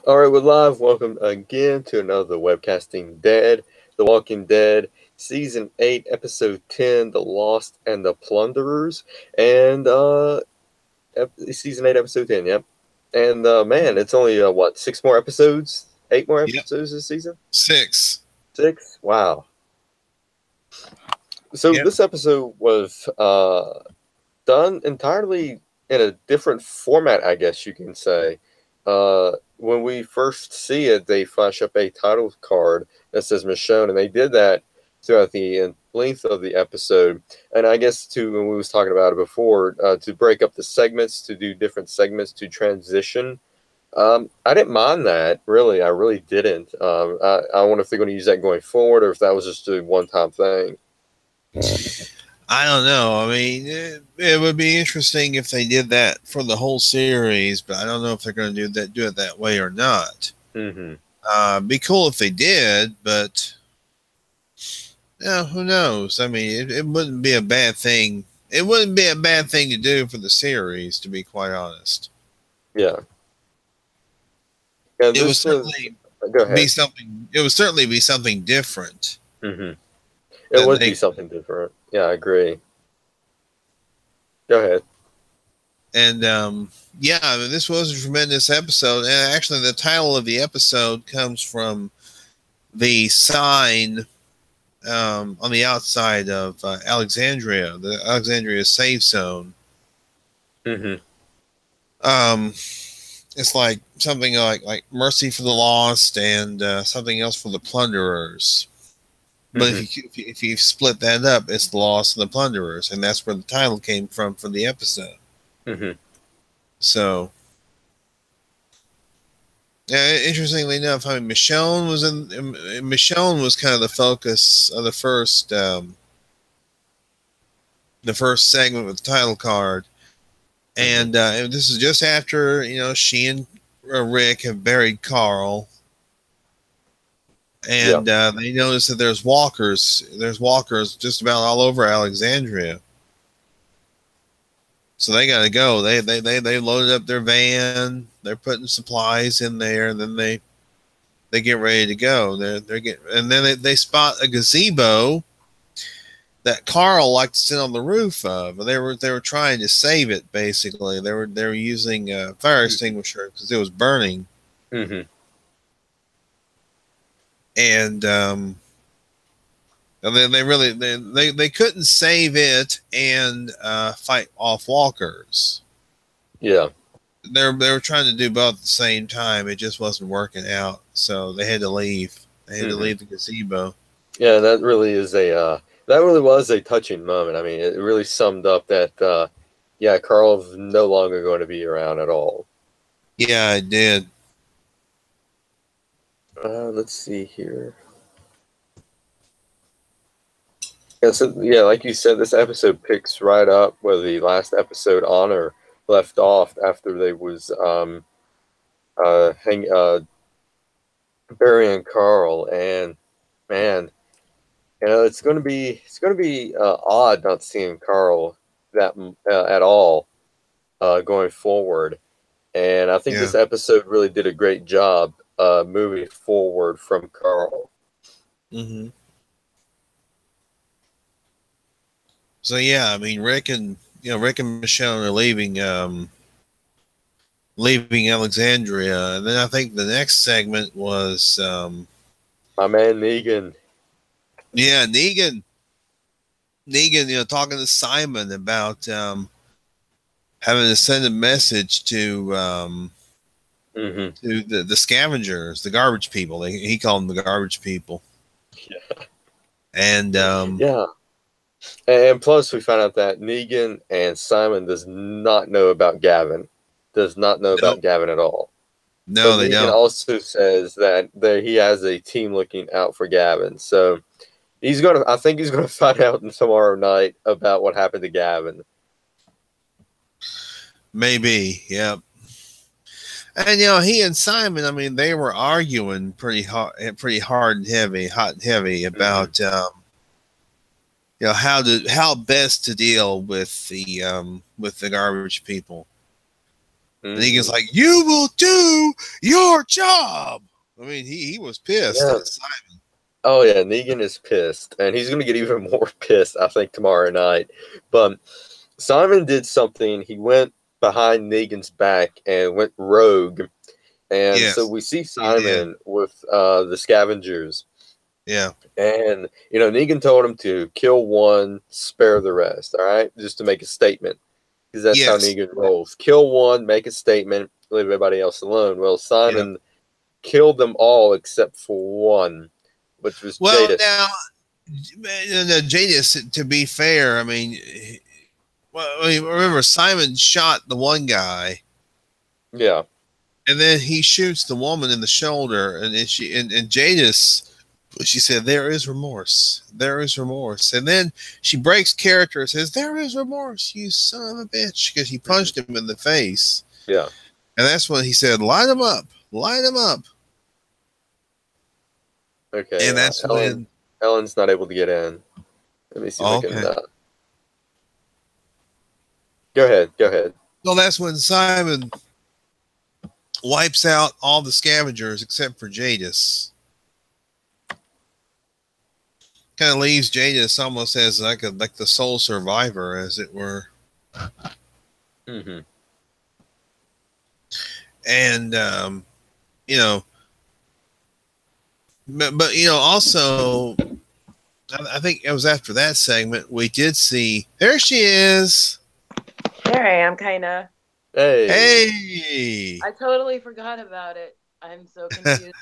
All right, we're live. Welcome again to another Webcasting Dead, The Walking Dead, Season 8, Episode 10, The Lost and the Plunderers, and Season 8, Episode 10, yep. And man, it's only, 6 more episodes? 8 more Yep. episodes this season? 6. 6? Wow. So Yep. this episode was done entirely in a different format, I guess you can say. When we first see it, they flash up a title card that says Michonne, and they did that throughout the length of the episode. And I guess when we was talking about it before, to break up the segments, to do different segments, to transition. I didn't mind that, really. I really didn't. I wonder if they're going to use that going forward, or if that was just a one-time thing. I don't know. I mean, it would be interesting if they did that for the whole series, but I don't know if they're going to do it that way or not. Mm-hmm. Be cool if they did, but yeah, who knows? I mean, it wouldn't be a bad thing. It wouldn't be a bad thing to do for the series, to be quite honest. Yeah. It would certainly be something. It would certainly be something different. Mm-hmm. It would be something different. Yeah, I agree. Go ahead. And yeah, I mean, this was a tremendous episode. And actually, the title of the episode comes from the sign on the outside of Alexandria, the Alexandria safe zone. Mm-hmm. It's like something like mercy for the lost and something else for the plunderers. But if you split that up, it's the lost and the plunderers, and that's where the title came from for the episode. Mm-hmm. So, yeah, interestingly enough, I mean, Michonne was kind of the focus of the first segment with the title card, and this is just after she and Rick have buried Carl. And they notice that there's walkers just about all over Alexandria. So they got to go. They loaded up their van. They're putting supplies in there, and then they get ready to go. And then they spot a gazebo that Carl liked to sit on the roof of. And they were trying to save it. Basically, they were using a fire extinguisher because it was burning. Mm-hmm. And then they couldn't save it and fight off walkers. Yeah, they were trying to do both at the same time. It just wasn't working out, so they had to leave. They had to leave the gazebo. Yeah, that really is that really was a touching moment. I mean, it really summed up that Carl's no longer going to be around at all. Yeah, it did. Let's see here. Yeah, so, like you said, this episode picks right up where the last episode Honor left off after they was burying Carl, and man, it's going to be odd not seeing Carl that at all going forward, and I think this episode really did a great job moving forward from Carl. Mm-hmm. So yeah, I mean, Rick and Michonne are leaving Alexandria, and then I think the next segment was my man Negan. Yeah, Negan, talking to Simon about having to send a message to the scavengers, the garbage people. He called them the garbage people. Yeah. And and plus we found out that Negan and Simon does not know about Gavin. Does not know about Gavin at all. No, they Negan don't. also says that he has a team looking out for Gavin. So I think he's gonna find out tomorrow night about what happened to Gavin. Maybe, yeah. And he and Simon, I mean, they were arguing pretty hot and heavy about how best to deal with the garbage people. And Negan's like, "You will do your job." I mean, he was pissed at Simon. Oh yeah, Negan is pissed, and he's gonna get even more pissed, I think, tomorrow night. But Simon did something. He went behind Negan's back and went rogue, and so we see Simon with the scavengers. Yeah. And Negan told him to kill one, spare the rest. All right, just to make a statement, because that's how Negan rolls: kill one, make a statement, leave everybody else alone. Well, Simon killed them all except for one, which was Jadis. Now, Jadis, to be fair, I mean, remember, Simon shot the one guy. Yeah. And then he shoots the woman in the shoulder, and Jadis, she said, "There is remorse. There is remorse." And then she breaks character and says, "There is remorse, you son of a bitch," because he punched him in the face. Yeah. And that's when he said, "Light him up. Light him up." Okay. And that's when Ellen's not able to get in. Let me see if I can. Go ahead. Well, that's when Simon wipes out all the scavengers except for Jadis. Kind of leaves Jadis almost as like the sole survivor, as it were. Mm-hmm. And but also, I think it was after that segment we did see, there she is. There I am, kind of. Hey! I totally forgot about it. I'm so confused.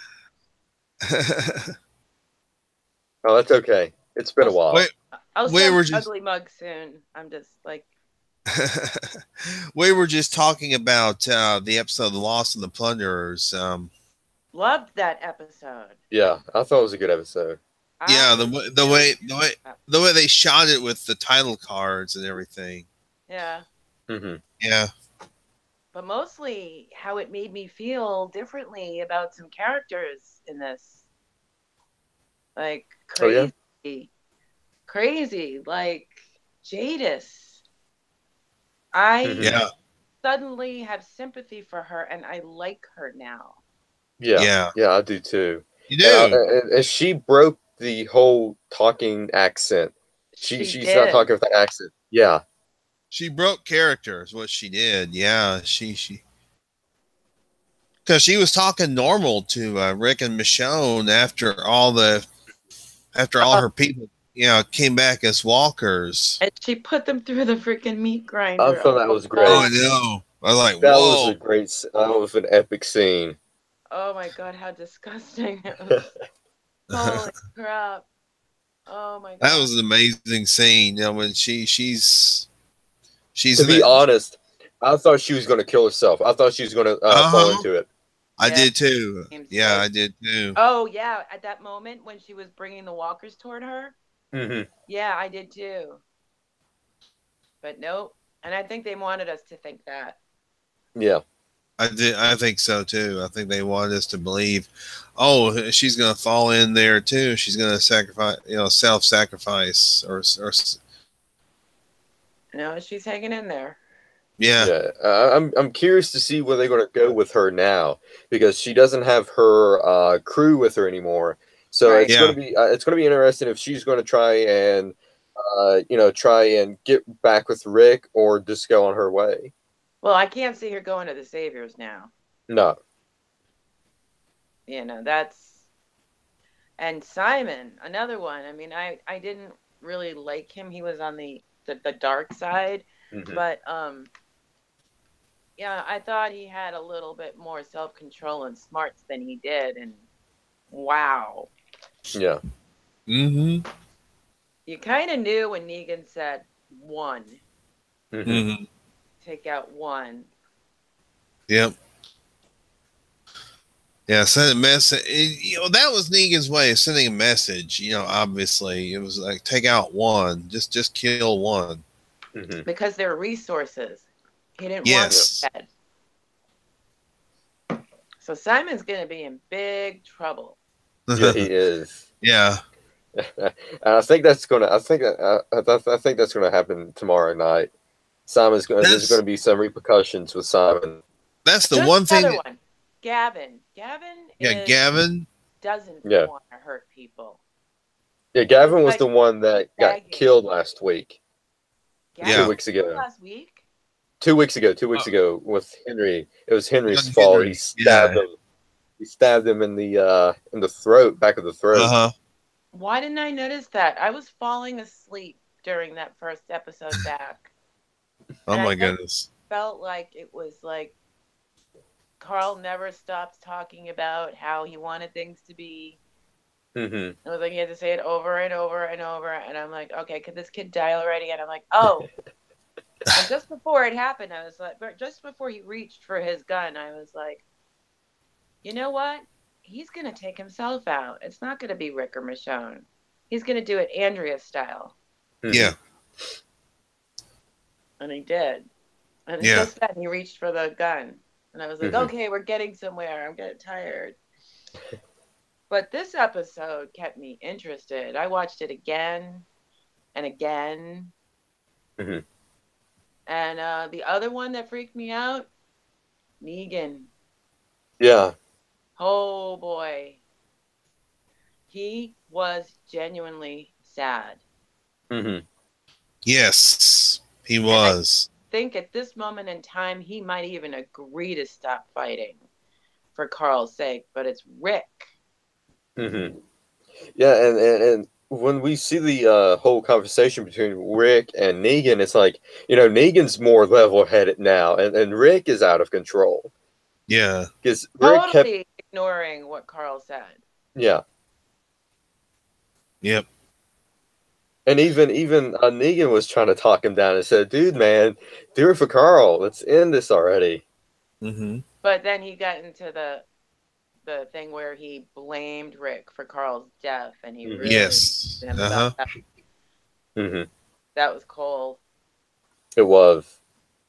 Oh, that's okay. It's been a while. I'll show an ugly mug soon. I'm just like... We were just talking about the episode The Lost and the Plunderers. Loved that episode. Yeah, I thought it was a good episode. Yeah, the way they shot it with the title cards and everything. Yeah. Mm-hmm. Yeah. But mostly how it made me feel differently about some characters in this. Like crazy. Oh, yeah? Crazy. Like Jadis. I suddenly have sympathy for her, and I like her now. Yeah, I do too. You do. And she broke the whole talking accent. She's not talking with that accent. Yeah. She broke character is what she did. Yeah, she because she was talking normal to Rick and Michonne after all her people came back as walkers. And she put them through the freaking meat grinder. I thought that was great. Oh, I know. I was like, that whoa. That was an epic scene. Oh my god, how disgusting it was. Holy crap. Oh my god. That was an amazing scene. When she's to be honest, I thought she was going to kill herself. I thought she was going to fall into it. I did too. Yeah, I did too. Oh yeah, at that moment when she was bringing the walkers toward her. Mm-hmm. Yeah, I did too. But nope. And I think they wanted us to think that. Yeah. I think so too. I think they wanted us to believe, oh, she's going to fall in there too. She's going to sacrifice, self-sacrifice or. No, she's hanging in there. Yeah. I'm curious to see where they're going to go with her now, because she doesn't have her crew with her anymore. So it's going to be interesting if she's going to try and get back with Rick or just go on her way. Well, I can't see her going to the Saviors now. No. And Simon, another one. I mean, I didn't really like him. He was on the dark side. Mm-hmm. But, I thought he had a little bit more self-control and smarts than he did. And wow. Yeah. Mm-hmm. You kind of knew when Negan said one. Mm-hmm. Take out one. Yep. Yeah, send a message. That was Negan's way of sending a message. Obviously, it was like, take out one. Just kill one. Mm-hmm. Because they're resources. He didn't want them dead. So Simon's going to be in big trouble. Yeah, he is. Yeah. I think that's gonna. I think that's gonna happen tomorrow night. There's going to be some repercussions with Simon. That's the There's one thing. another one. Gavin. Yeah, Gavin doesn't Yeah. want to hurt people. Yeah, Gavin was like the one that got begging. killed last week. Gavin 2 weeks ago. last week? 2 weeks ago with Henry. It was Henry's Young fault. Henry, He stabbed him. He stabbed him in the throat, back of the throat. Uh-huh. Why didn't I notice that? I was falling asleep during that first episode back. Oh my goodness. Felt like it was like Carl never stops talking about how he wanted things to be. Mm-hmm. It was like he had to say it over and over and over, and I'm like, okay, could this kid die already? And I'm like, oh. And just before it happened, I was like, just before he reached for his gun, I was like, you know what? He's gonna take himself out. It's not gonna be Rick or Michonne. He's gonna do it Andrea style. Mm-hmm. Yeah. And he did. And just then he reached for the gun. And I was like, okay, we're getting somewhere. I'm getting tired. But this episode kept me interested. I watched it again and again. Mm-hmm. And the other one that freaked me out, Negan. Yeah. Oh, boy. He was genuinely sad. Mm-hmm. Yes, he was. I think at this moment in time, he might even agree to stop fighting for Carl's sake, but it's Rick. Mm-hmm. Yeah, and when we see the whole conversation between Rick and Negan, it's like, Negan's more level-headed now, and Rick is out of control. Yeah. Because Rick totally ignoring what Carl said. Yeah. Yep. And even Negan was trying to talk him down and said, dude, man, do it for Carl. Let's end this already. Mm-hmm. But then he got into the thing where he blamed Rick for Carl's death, and he really yes. About that. Mm-hmm. That was cold. It was.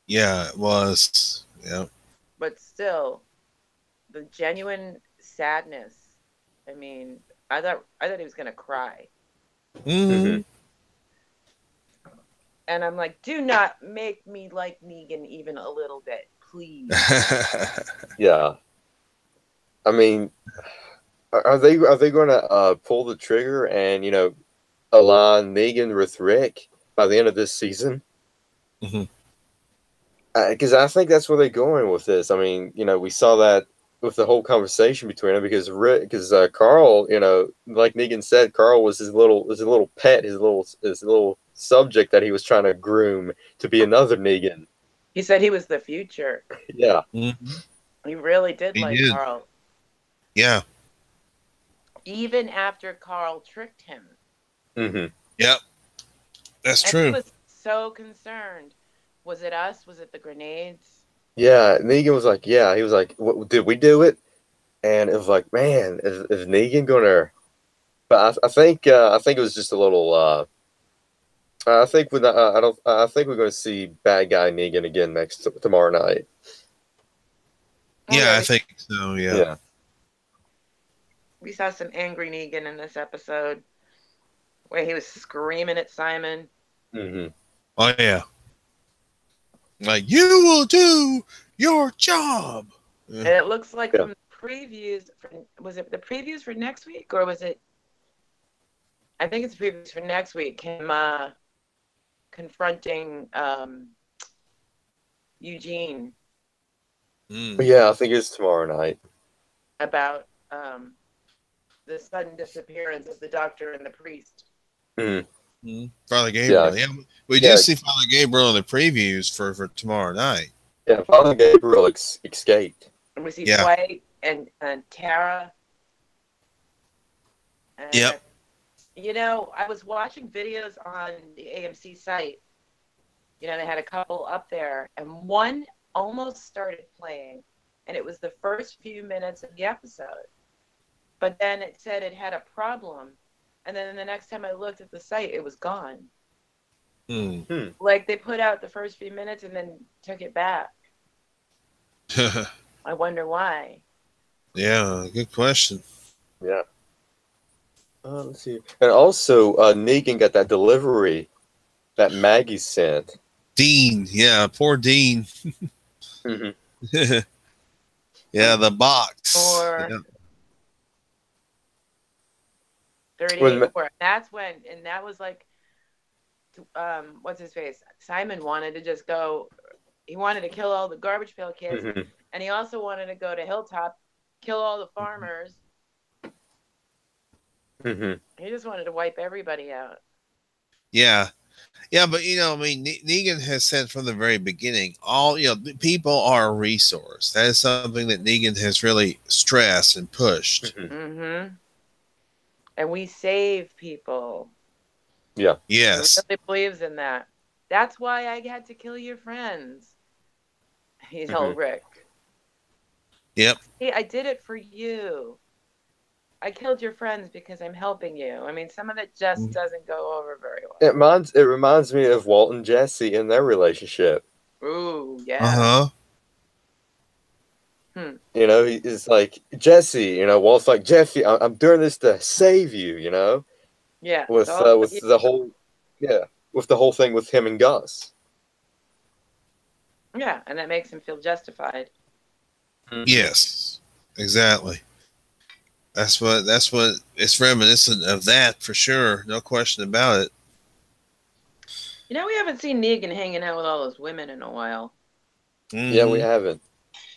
Yeah, it was. Yeah. But still, the genuine sadness. I mean, I thought he was gonna cry. Mm-hmm. And I'm like, do not make me like Negan even a little bit, please. Yeah. I mean, are they going to pull the trigger and align Negan with Rick by the end of this season? Mm-hmm. Because I think that's where they're going with this. I mean, we saw that with the whole conversation between them because Carl, like Negan said, Carl was his little pet, his little subject that he was trying to groom to be another Negan. He said he was the future. Yeah. Mm-hmm. He really did Carl. Yeah. Even after Carl tricked him. Mm-hmm. Yep. That's true. He was so concerned. Was it us? Was it the grenades? Yeah, Negan was like, yeah. He was like, did we do it? And it was like, man, is Negan gonna? But I think it was just a little. I think I think we're going to see bad guy Negan again tomorrow night. Yeah, I think so. Yeah. We saw some angry Negan in this episode, where he was screaming at Simon. Mm-hmm. Oh yeah. Like, you will do your job. Yeah. And it looks like from the previews, was it the previews for next week, or was it? I think it's previews for next week. Him confronting Eugene. Yeah, I think it's tomorrow night. About the sudden disappearance of the doctor and the priest. Mm-hmm. Father Gabriel. Yeah. We did see Father Gabriel in the previews for tomorrow night. Yeah, Father Gabriel escaped. And we see Dwight and Tara. And, yep. I was watching videos on the AMC site. They had a couple up there, and one almost started playing, and it was the first few minutes of the episode. But then it said it had a problem, and then the next time I looked at the site, it was gone. Like they put out the first few minutes and then took it back. I wonder why. Yeah, good question. Yeah. Let's see. And also, Negan got that delivery that Maggie sent. Dean, yeah, poor Dean. Mm-hmm. Yeah, the box. Or Yeah. 38-4. That's when, and that was like, what's his face? Simon wanted to just go. He wanted to kill all the garbage pail kids, and he also wanted to go to Hilltop, kill all the farmers. He just wanted to wipe everybody out. Yeah. Yeah, but I mean, Negan has said from the very beginning, people are a resource. That is something that Negan has really stressed and pushed. And we save people. Yeah. Yes. He really believes in that. That's why I had to kill your friends. He told Rick. Yep. Hey, I did it for you. I killed your friends because I'm helping you. I mean, some of it just doesn't go over very well. It reminds me of Walt and Jesse and their relationship. Ooh, yeah. He's like, Jesse, Walt's like, Jesse, I'm doing this to save you, Yeah. With the whole thing with him and Gus. Yeah, and that makes him feel justified. Yes, exactly. That's what it's reminiscent of that for sure. No question about it. We haven't seen Negan hanging out with all those women in a while. Yeah, we haven't.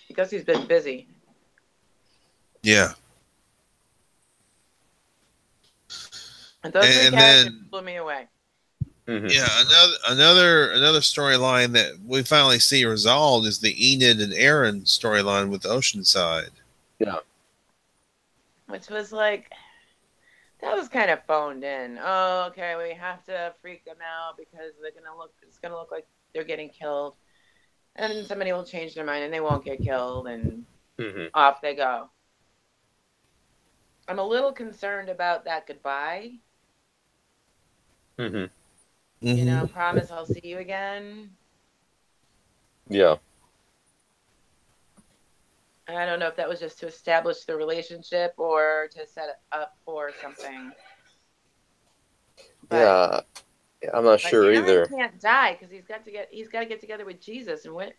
Because he's been busy. Yeah. And those three characters blew me away. Yeah, another storyline that we finally see resolved is the Enid and Aaron storyline with Oceanside. Yeah. Which was like, that was kind of phoned in. Oh, okay, we have to freak them out because it's gonna look like they're getting killed. And then somebody will change their mind and they won't get killed, and off they go. I'm a little concerned about that goodbye. Promise I'll see you again. Yeah. I don't know if that was just to establish the relationship or to set it up for something. But, yeah, I'm not sure either. He can't die because he's got to get together with Jesus, and I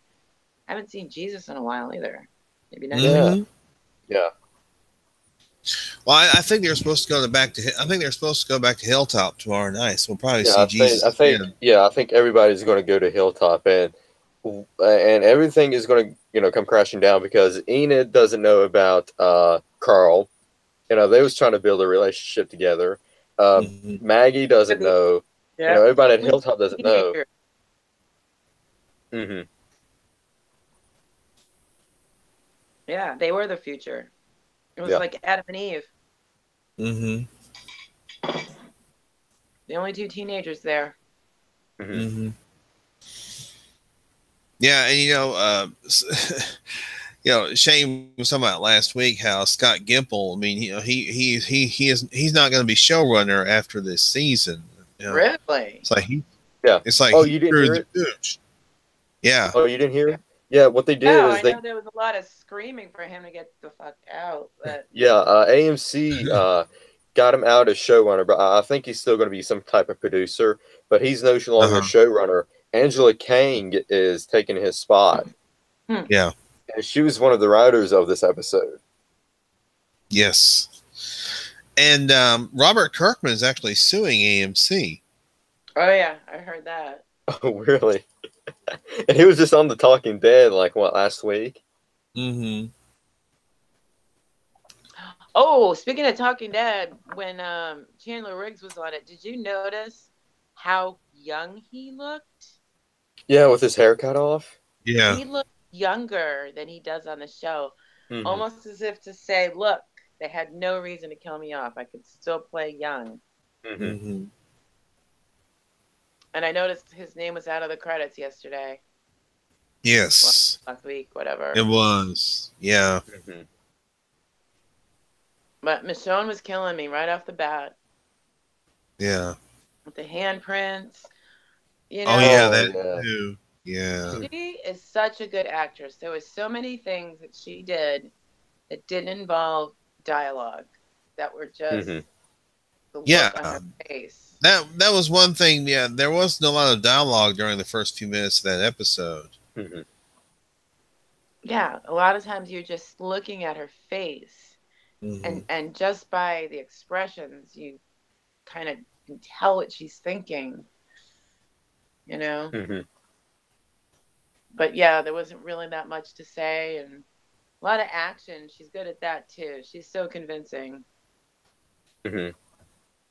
haven't seen Jesus in a while either. Maybe next week. Yeah. Well, I think they're supposed to go back to Hilltop tomorrow night. So we'll probably see Jesus. I think everybody's going to go to Hilltop, and everything is going to come crashing down because Enid doesn't know about Carl. They was trying to build a relationship together. Maggie doesn't know. Yeah. Everybody at Hilltop doesn't know. Yeah, they were the future. It was like Adam and Eve. The only two teenagers there. Yeah, and Shane was talking about last week how Scott Gimple. I mean, he's not going to be showrunner after this season. Really? It's like It's like you didn't hear it? Yeah. Oh, you didn't hear it? Yeah, what they did is I know there was a lot of screaming for him to get the fuck out. But AMC got him out as showrunner, but I think he's still going to be some type of producer. But he's no longer showrunner. Angela Kang is taking his spot. Yeah, and she was one of the writers of this episode. Yes, and Robert Kirkman is actually suing AMC. Oh yeah, I heard that. Oh really? And he was just on The Talking Dead, last week? Oh, speaking of Talking Dead, when Chandler Riggs was on it, did you notice how young he looked? Yeah, with his hair cut off? Yeah. He looked younger than he does on the show. Almost as if to say, look, they had no reason to kill me off. I could still play young. And I noticed his name was out of the credits yesterday. Yes. Last week, whatever. It was. Yeah. But Michonne was killing me right off the bat. Yeah. With the handprints. Oh, yeah, that too. Yeah. She is such a good actress. There was so many things that she did that didn't involve dialogue. That were just the look on her face. That was one thing. Yeah, there wasn't a lot of dialogue during the first few minutes of that episode. yeah, a lot of times you're just looking at her face, Mm-hmm. and just by the expressions, you kind of can tell what she's thinking, you know. Mm-hmm. But yeah, there wasn't really that much to say, and a lot of action. She's good at that too. She's so convincing. Mm-hmm.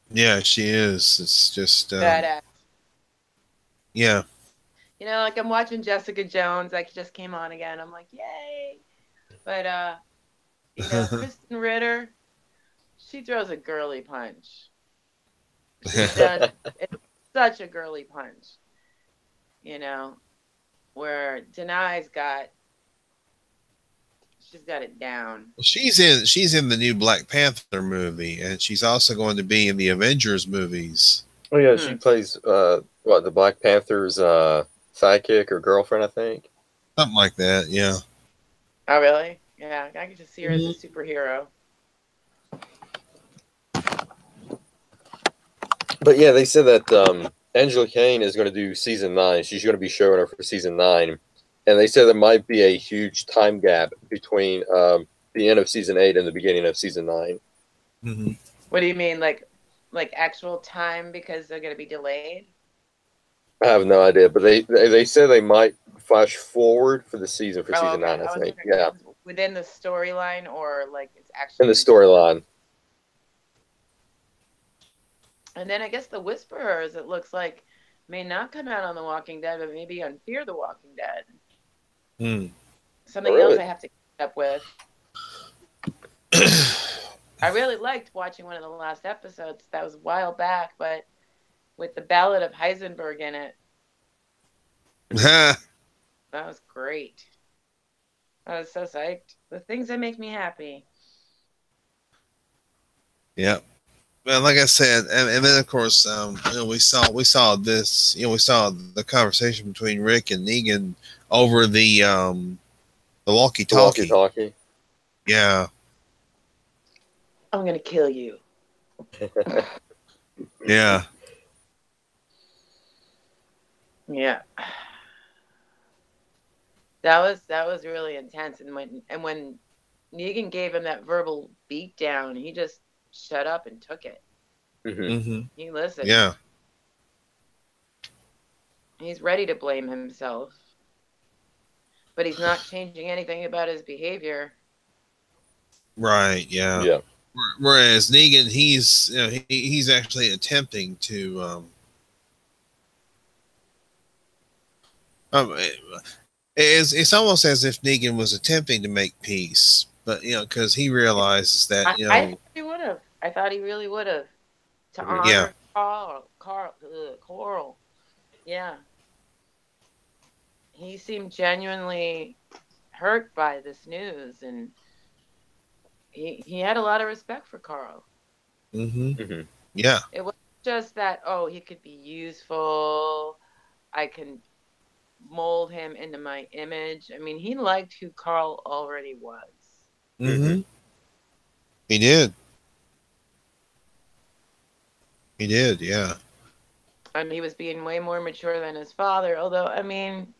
Yeah, she is. It's just, Badass. yeah. You know, like I'm watching Jessica Jones, like just came on again. I'm like, yay. But you know, Kristen Ritter, she throws a girly punch. She does. It's such a girly punch, you know, where Denai's she's got it down. She's in the new Black Panther movie, and she's also going to be in the Avengers movies. Oh yeah, she Hmm. plays what, the Black Panther's sidekick or girlfriend, I think. Something like that, yeah. Oh, really? Yeah, I could just see her as a Mhm. superhero. But yeah, they said that Angela Kane is going to do season 9. She's going to be showing her for season 9, and they said there might be a huge time gap between the end of season 8 and the beginning of season 9. Mm-hmm. What do you mean, like actual time because they're gonna be delayed? I have no idea, but they said they might flash forward for the season for Oh, season okay. 9. I I was think, wondering yeah, if it's within the storyline or like it's in actually the gonna be. storyline. And then I guess the Whisperers, it looks like, may not come out on The Walking Dead, but maybe on Fear the Walking Dead. Mm. Oh, Something else really? I have to keep up with. I really liked watching one of the last episodes. That was a while back, but with the Ballad of Heisenberg in it, that was great. I was so psyched. The things that make me happy. Yeah. Well, like I said, and then of course, we saw this, we saw the conversation between Rick and Negan over the The walkie-talkie. walkie-talkie. Yeah. I'm gonna kill you. Yeah. Yeah. That was really intense. And when Negan gave him that verbal beat down, he just shut up and took it. Mm-hmm. Mm-hmm. He listened. Yeah. He's ready to blame himself, but he's not changing anything about his behavior. Right. Yeah. Yeah. Whereas Negan, he's actually attempting to. It's almost as if Negan was attempting to make peace, but because he realizes that I thought he would have. I thought he really would have to Mhm. Yeah. honor Coral. Yeah, he seemed genuinely hurt by this news, and he had a lot of respect for Carl. Mm-hmm. Mm-hmm. Yeah. It wasn't just that, oh, he could be useful. I can mold him into my image. I mean, he liked who Carl already was. Mm-hmm. He did. He did. Yeah. And he was being way more mature than his father. Although, I mean,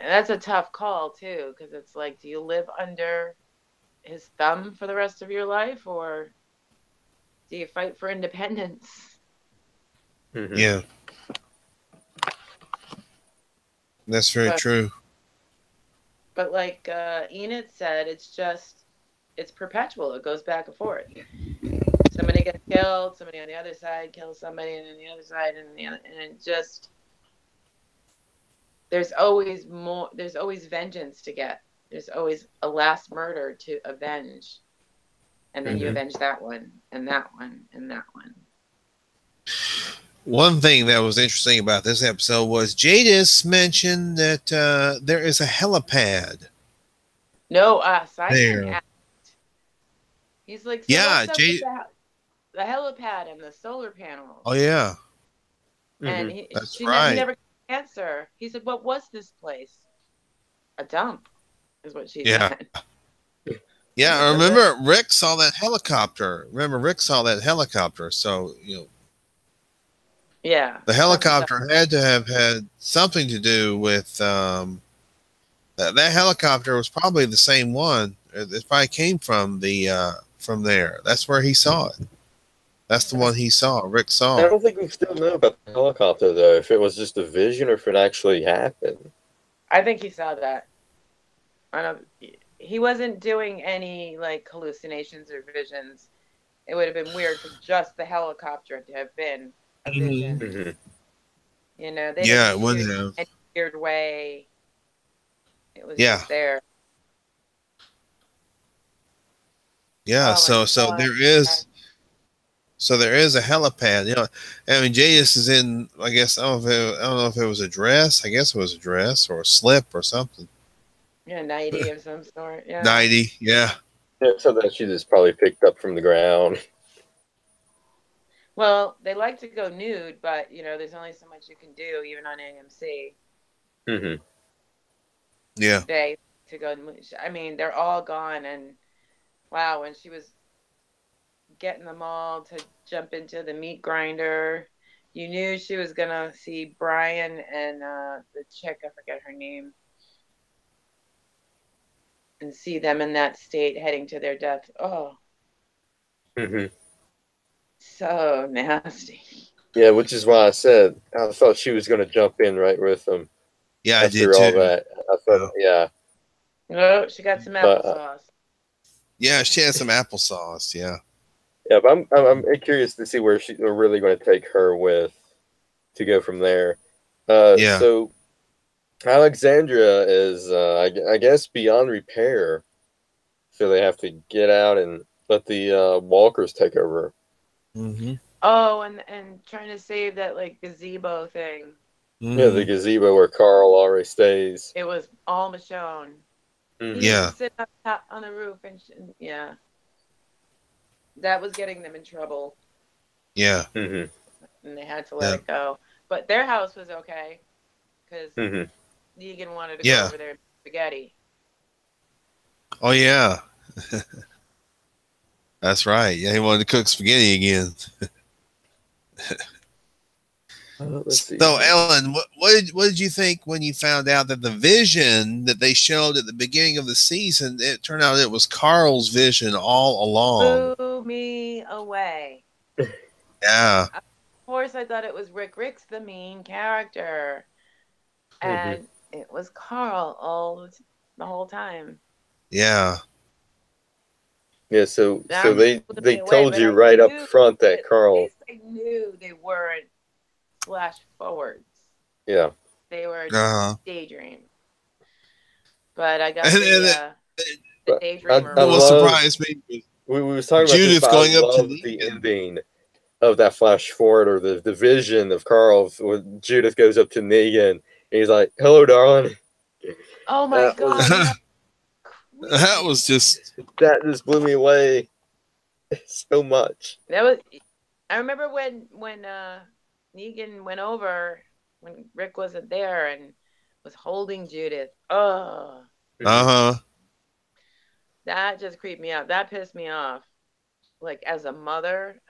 that's a tough call too, because it's like, do you live under his thumb for the rest of your life, or do you fight for independence? Mm-hmm. Yeah. That's very true. But like Enid said, it's perpetual. It goes back and forth. Somebody gets killed, somebody on the other side kills somebody, and then the other side, and it just, there's always more. There's always vengeance to get. There's always a last murder to avenge, and then you avenge that one, and that one, and that one. One thing that was interesting about this episode was Jadis mentioned that there is a helipad. No, Simon There. asked. He's like, so Yeah, what's up with the helipad and the solar panels? Oh yeah. And That's he right. never could answer. He said, what was this place? A dump, is what she Yeah. said. Yeah, I remember Rick saw that helicopter. So, Yeah. the helicopter had to have had something to do with That helicopter was probably the same one. It probably came from from there. That's where he saw it. That's the one he saw. Rick I saw. don't think we still know about the helicopter, though, if it was just a vision or if it actually happened. I think he saw that. I don't. He wasn't doing any like hallucinations or visions. It would have been weird for just the helicopter to have been a Mm-hmm. vision. Mm-hmm. You know, they Yeah, didn't it shoot would it have. in a weird way. It was Yeah, just there. yeah. Oh my So god. there is a helipad. You know, I mean, Jadis is in. I guess I don't know if it was a dress. I guess it was a dress or a slip or something. Yeah, 90 of some sort. Yeah. 90. Yeah, Yeah, something that she just probably picked up from the ground. Well, they like to go nude, but you know, there's only so much you can do, even on AMC. Mm-hmm. yeah, They to go. I mean, they're all gone, and wow, when she was getting them all to jump into the meat grinder, you knew she was gonna see Brian and the chick, I forget her name, and see them in that state heading to their death. Oh, Mm-hmm. so nasty. Yeah, which is why I said I thought she was going to jump in right with them yeah. I did after all too. that. I thought, Yeah, yeah, Oh, she got some but applesauce. yeah. She had some applesauce. Yeah, yeah, but I'm curious to see where we're really going to take her with to go from there. yeah. So Alexandria is, I guess, beyond repair, so they have to get out and let the walkers take over. Mm-hmm. Oh, and trying to save that like gazebo thing. Yeah, the Mm-hmm. gazebo where Carl already stays. It was all Michonne. He Mm-hmm. used Yeah, to sit up top on the roof, and yeah, that was getting them in trouble, yeah, Mm-hmm. and they had to let yeah, it go. But their house was okay because Mm-hmm. Negan wanted to go yeah. over there and make spaghetti. Oh yeah, that's right. Yeah, he wanted to cook spaghetti again. Let's see So, here. Ellen, what did you think when you found out that the vision that they showed at the beginning of the season, it turned out it was Carl's vision all along? Blew me away. Yeah, Of course, I thought it was Rick. Rick's the main character, Mm-hmm. and it was Carl the whole time. yeah, Yeah, so That blew they me away. told But you I right up knew, front but that at Carl. least I knew they weren't flash forwards. Yeah. They were uh-huh. daydream. But I got And the But daydreamer I what wrong. love surprised me was we was talking about this, Judith but I going up to love the Negan. ending of that flash forward or the vision of Carl when Judith goes up to Negan and he's like, "Hello, darling." Oh my That god, was That that creepy. was just, that just blew me away so much. That was. I remember when Negan went over when Rick wasn't there and was holding Judith. Oh, Mm-hmm. uh-huh. that just creeped me out. That pissed me off. Like as a mother,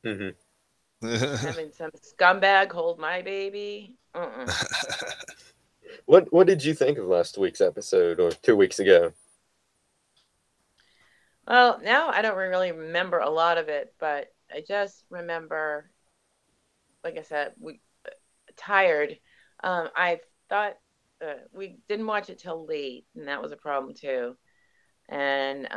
Mm-hmm. having some scumbag hold my baby. What did you think of last week's episode or 2 weeks ago? Well, now I don't really remember a lot of it, but I just remember, like I said, we tired. I thought we didn't watch it till late, and that was a problem too. And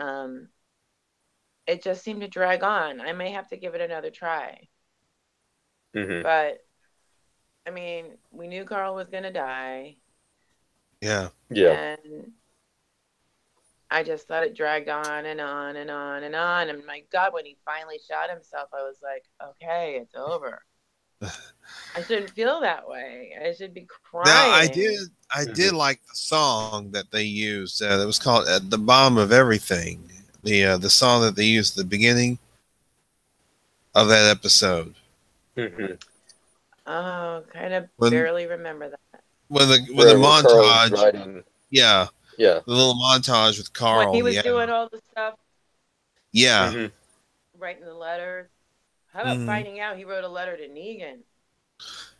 it just seemed to drag on. I may have to give it another try. Mm-hmm. But I mean, we knew Carl was gonna die, Yeah. Yeah. and I just thought it dragged on and on and on and on. And my God, when he finally shot himself, I was like, okay, it's over. I shouldn't feel that way. I should be Now crying. I Mm-hmm. did like the song that they used. That was called "The Bomb of Everything." The song that they used at the beginning of that episode. Mm-hmm. Oh, kind of When barely remember that. when the Where Carl's montage, writing. yeah, Yeah. the little montage with When he Carl, was yeah, doing all the stuff, yeah, Mm-hmm. writing the letters. How about hmm, finding out he wrote a letter to Negan?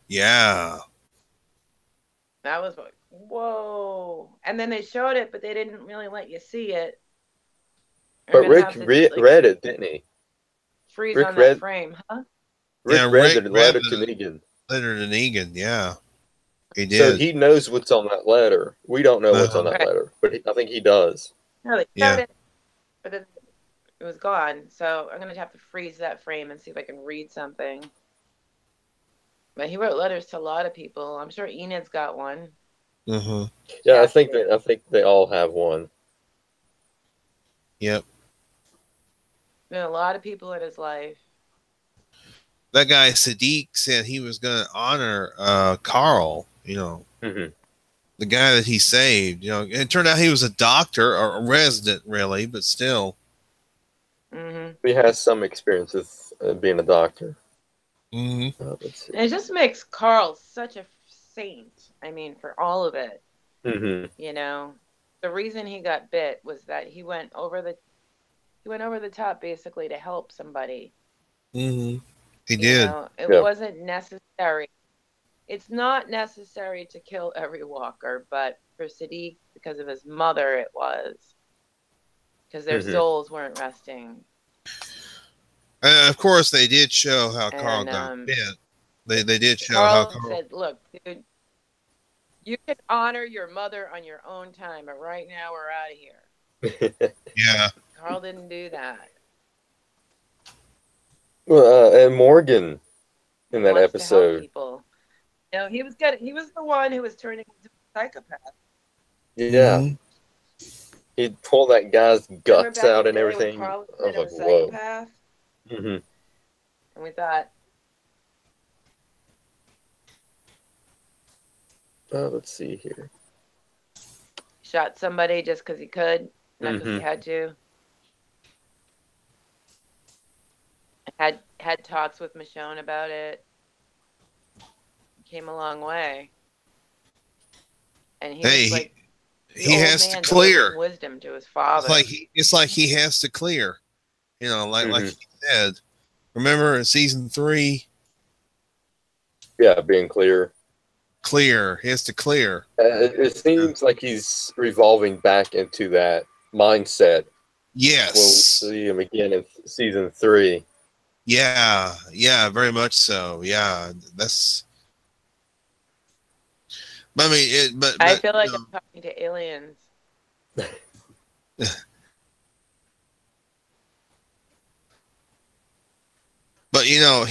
yeah, That was whoa. And then they showed it, but they didn't really let you see it. But Rick read it, didn't he? Freeze Rick on that frame, huh? Rick Yeah, read Rick the read letter to Negan. Letter to Negan, yeah. He did. So he knows what's on that letter. We don't know what's on that Right. letter, but I think he does. No, they Yeah. showed it, but then it was gone. So I'm gonna have to freeze that frame and see if I can read something. But he wrote letters to a lot of people. I'm sure Enid's got one. Mm-hmm. Yeah, I think they all have one. Yep. Been a lot of people in his life. That guy Sadiq said he was going to honor Carl. You know, the guy that he saved. You know, it turned out he was a doctor or a resident, really, but still. He has some experience with being a doctor. Let's see. And it just makes Carl such a saint. I mean, for all of it. You know, the reason he got bit was that he went over the top basically to help somebody. He did. You know, it wasn't necessary. It's not necessary to kill every walker, but for Sadiq, because of his mother, it was. Because their souls weren't resting. Of course, they did show how Carl got bit. They did show how Carl said, "Look, dude, you can honor your mother on your own time, but right now we're out of here." Yeah. Carl didn't do that. Well, and Morgan in that episode. People. You know, he was the one who was turning into a psychopath. Yeah. He'd pull that guy's guts out and everything. I was like, psychopath? And we thought, let's see here. Shot somebody just because he could, not because he had to. Had talks with Michonne about it. Came a long way. And he was like, he has to clear wisdom to his father. It's like he has to clear. You know, like he said. Remember in season 3? Yeah, being clear. Clear. He has to clear. It seems like he's revolving back into that mindset. Yes. We'll see him again in season 3. Yeah, very much so. Yeah, that's. I mean, I feel like I'm talking to aliens. But you know,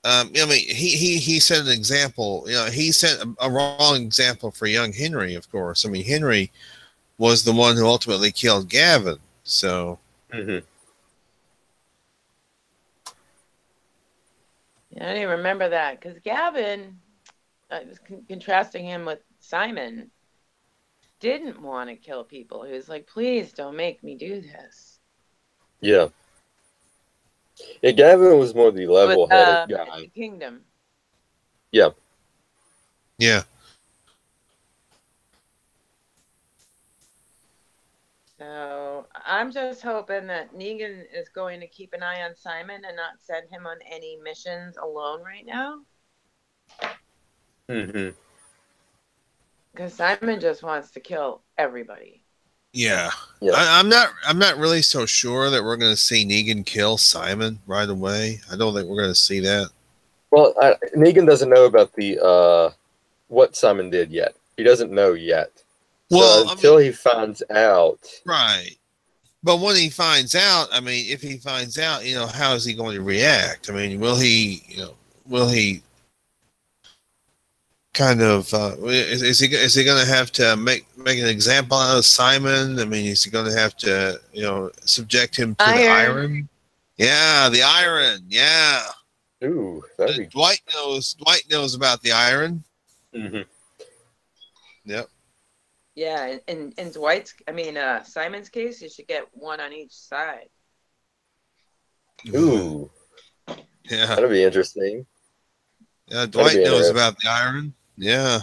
I mean, he set an example. You know, he set a wrong example for young Henry. Of course, I mean, Henry was the one who ultimately killed Gavin. So. Yeah, I don't even remember that because Gavin, I was contrasting him with Simon, didn't want to kill people. He was like, please don't make me do this. Yeah. Yeah, Gavin was more the level-headed guy. The Kingdom. Yeah. Yeah. So I'm just hoping that Negan is going to keep an eye on Simon and not send him on any missions alone right now. Because Simon just wants to kill everybody. Yeah. I'm not really so sure that we're going to see Negan kill Simon right away. I don't think we're going to see that. Well, Negan doesn't know about the what Simon did yet. He doesn't know yet. Well, so until he finds out. Right. But when he finds out, I mean, if he finds out, you know, how is he going to react? I mean, will he kind of is he going to have to make an example out of Simon? I mean, is he going to have to, you know, subject him to the iron? Yeah, the iron. Yeah. Ooh, Dwight knows about the iron. Yep. Yeah, in Simon's case, you should get one on each side. Ooh. Yeah. That'll be interesting. Yeah, Dwight knows about the iron. Yeah.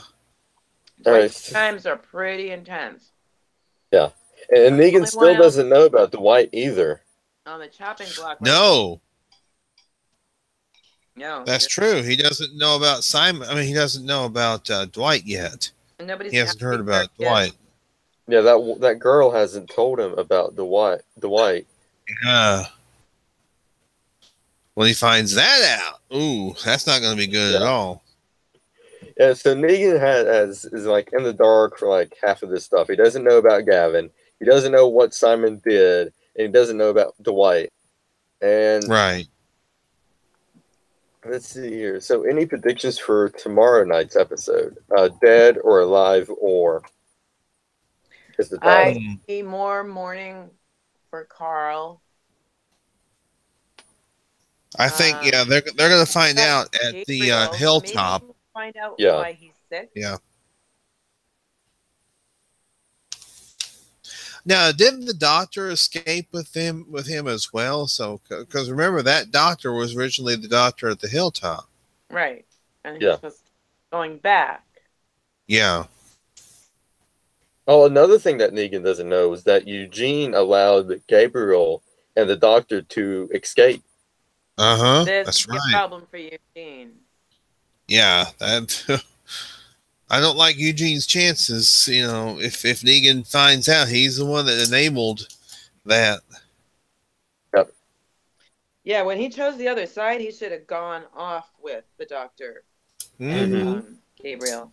Dwight's times are pretty intense. Yeah. And Negan still doesn't know about Dwight either. On the chopping block. No. No, That's true. He doesn't know about Simon. I mean, he doesn't know about Dwight yet. nobody's He hasn't heard about yet. Dwight. Yeah, that girl hasn't told him about Dwight. Yeah. When he finds that out, ooh, that's not going to be good at all. Yeah, so Negan is like in the dark for like half of this stuff. He doesn't know about Gavin. He doesn't know what Simon did, and he doesn't know about Dwight. And Right. let's see here. So, any predictions for tomorrow night's episode? Dead or alive or is the title? I see more mourning for Carl. I think they're going to find out at Gabriel, the hilltop. Maybe find out Yeah. why he's sick. Yeah. Now, didn't the doctor escape with him as well? So, because remember that doctor was originally the doctor at the hilltop, right? And he's supposed to be going back. Yeah. Oh, another thing that Negan doesn't know is that Eugene allowed Gabriel and the doctor to escape. That's right. A problem for Eugene. Yeah, that. I don't like Eugene's chances. You know, if Negan finds out, he's the one that enabled that. Yep. Yeah, when he chose the other side, he should have gone off with the doctor and Gabriel.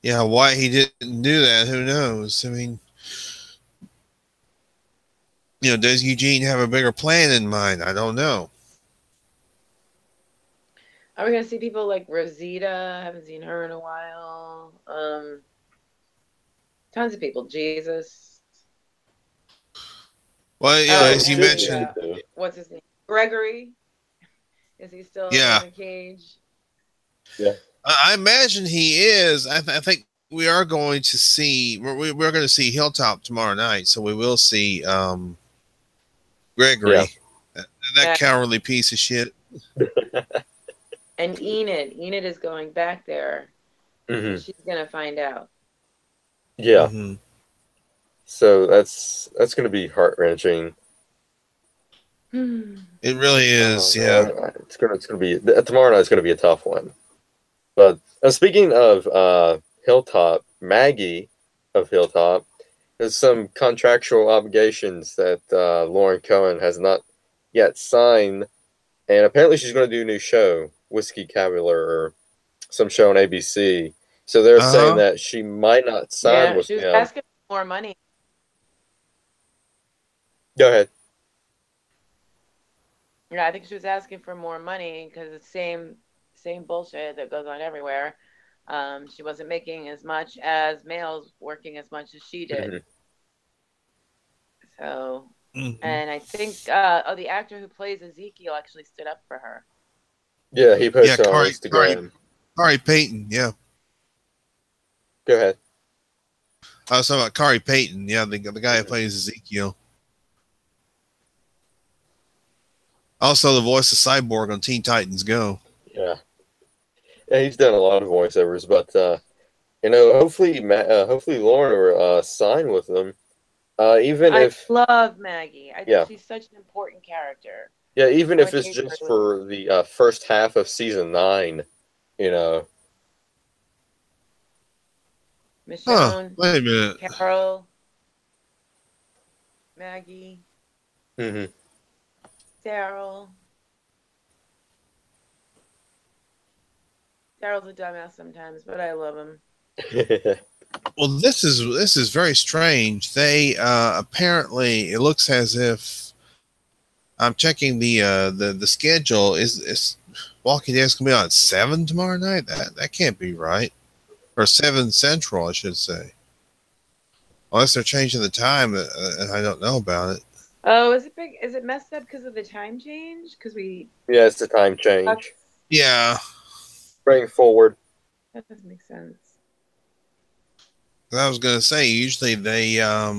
Yeah, why he didn't do that, who knows? I mean, you know, does Eugene have a bigger plan in mind? I don't know. Are we gonna see people like Rosita? Haven't seen her in a while. Tons of people. Jesus. Well, yeah, as you mentioned, what's his name? Gregory. Is he still in the cage? Yeah. I imagine he is. I think we are going to see. We're going to see Hilltop tomorrow night, so we will see Gregory, that cowardly piece of shit. And Enid is going back there. She's gonna find out. Yeah. So that's going to be heart wrenching. It really is. Yeah. It's gonna be tomorrow night's going to be a tough one. But speaking of Hilltop, Maggie of Hilltop, there's some contractual obligations that Lauren Cohen has not yet signed, and apparently she's going to do a new show, Whiskey Cavalier, or some show on ABC. So they're saying that she might not sign with him. She was asking for more money. Go ahead. Yeah, I think she was asking for more money because it's same bullshit that goes on everywhere. She wasn't making as much as males working as much as she did. So, and I think the actor who plays Ezekiel actually stood up for her. Yeah, he posted on Instagram. Kari Payton, yeah. Go ahead. I was talking about Kari Payton, yeah, the guy who plays Ezekiel. Also, the voice of Cyborg on Teen Titans Go. Yeah, he's done a lot of voiceovers, but hopefully Lauren will sign with them. Even if I love Maggie, I think she's such an important character. Yeah, even if it's just for the first half of season 9, Michonne, wait a minute. Carol, Maggie, Daryl. Daryl's a dumbass sometimes, but I love him. Well, this is very strange. They apparently, it looks as if I'm checking the schedule. Is Walking Dead's gonna be on 7 tomorrow night? That can't be right. Or 7 Central, I should say. Unless they're changing the time, and I don't know about it. Oh, is it messed up because of the time change? Yeah, it's the time change. Yeah. Bring forward. That doesn't make sense. I was gonna say usually they yeah,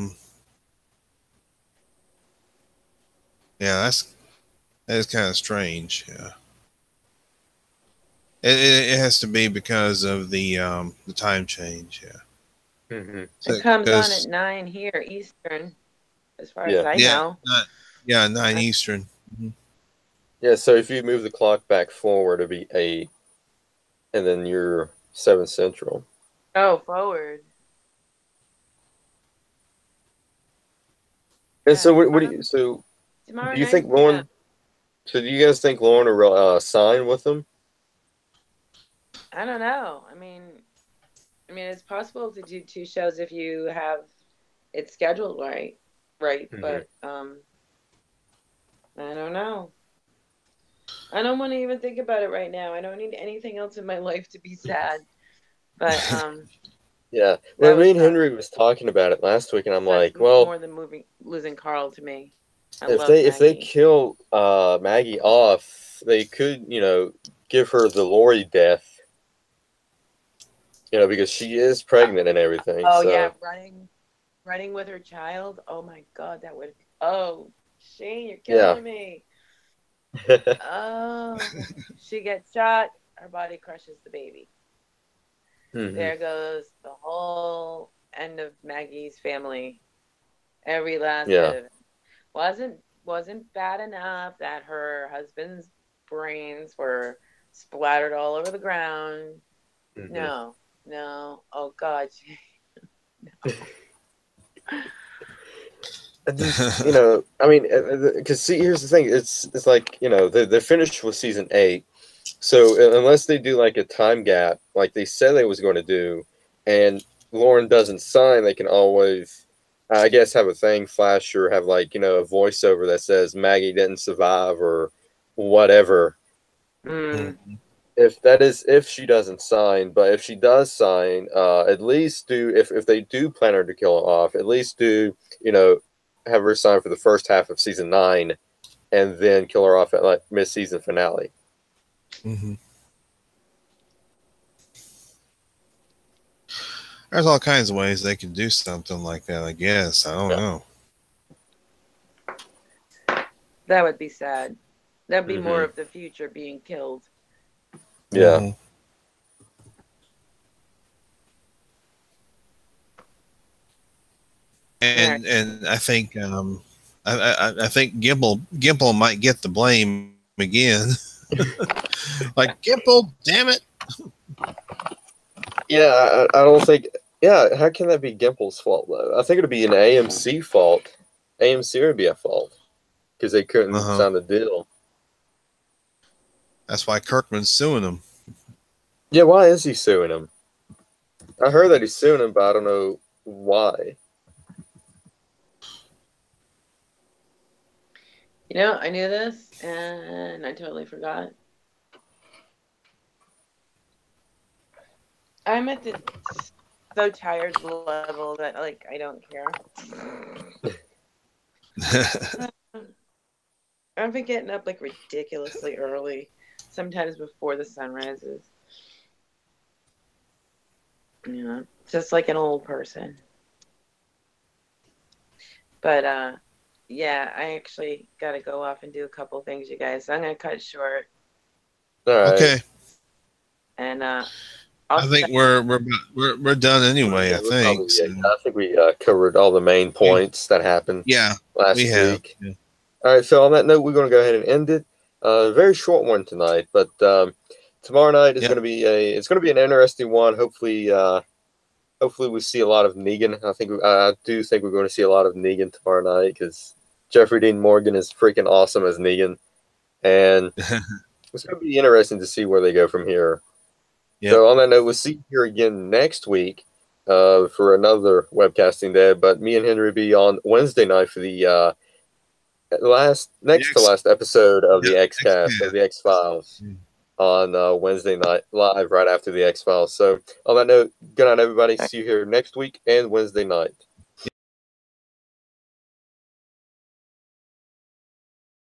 that is kind of strange. Yeah. It has to be because of the time change. Yeah. It comes on at 9 here Eastern, as far as I know. 9 Eastern. Yeah, so if you move the clock back forward, it'd be 8, and then you're 7 Central. Oh, forward. And Yeah, so what do you so tomorrow do you night. think Yeah, Lauren? So do you guys think Lauren will sign with them? I don't know. I mean, it's possible to do 2 shows if you have it scheduled right, right. Hmm. But I don't know. I don't want to even think about it right now. I don't need anything else in my life to be sad. But Yeah. that Well, me was and Henry was talking about it last week, and I'm that's like, well, more than losing Carl to me. I if love they Maggie. kill Maggie off, they could give her the Lori death, because she is pregnant and everything. Oh yeah, So running with her child. Oh my God, that would. Oh, Shane, you're yeah. killing me. Oh, she gets shot. Her body crushes the baby. Hmm. There goes the whole end of Maggie's family. Every last bit Yeah. of it. Wasn't bad enough that her husband's brains were splattered all over the ground. Hmm. No, no. Oh God. I just, I mean, because see, here's the thing. It's like, they're finished with season 8. So unless they do like a time gap, like they said they was going to do, and Lauren doesn't sign, they can always, I guess, have a thing flash or have like, a voiceover that says Maggie didn't survive or whatever. Mm. If she doesn't sign, but if she does sign, at least if they do plan her to kill her off, at least have her sign for the first half of season 9, and then kill her off at like mid-season finale. Mm-hmm. There's all kinds of ways they can do something like that, I guess. I don't know. That would be sad. That'd be more Mm-hmm. of the future being killed. Yeah. Mm-hmm. And I think I think Gimple might get the blame again. Like, Gimple, damn it! Yeah, I don't think. Yeah, how can that be Gimple's fault though? I think it'd be an AMC fault. AMC would be a fault because they couldn't Uh-huh. sign the deal. That's why Kirkman's suing him. Yeah, why is he suing him? I heard that he's suing him, but I don't know why. I knew this and I totally forgot. I'm at the so tired level that like I don't care. I've been getting up like ridiculously early, sometimes before the sun rises. Just like an old person. But yeah, I actually got to go off and do a couple things, you guys. So I'm gonna cut it short. All right. Okay. And I think we're done anyway. Yeah, I think. So. I think we covered all the main points that happened. Yeah, last we have. week. Yeah. All right, so on that note, we're going to go ahead and end it. Very short one tonight, but tomorrow night is going to be an interesting one. Hopefully we see a lot of Negan. I do think we're going to see a lot of Negan tomorrow night because Jeffrey Dean Morgan is freaking awesome as Negan, and it's going to be interesting to see where they go from here. Yep. So on that note, we'll see you here again next week for another webcasting day. But me and Henry will be on Wednesday night for the last episode of the X-Cast of the X-Files on Wednesday night live right after the X-Files. So on that note, good night, everybody. See you here next week and Wednesday night.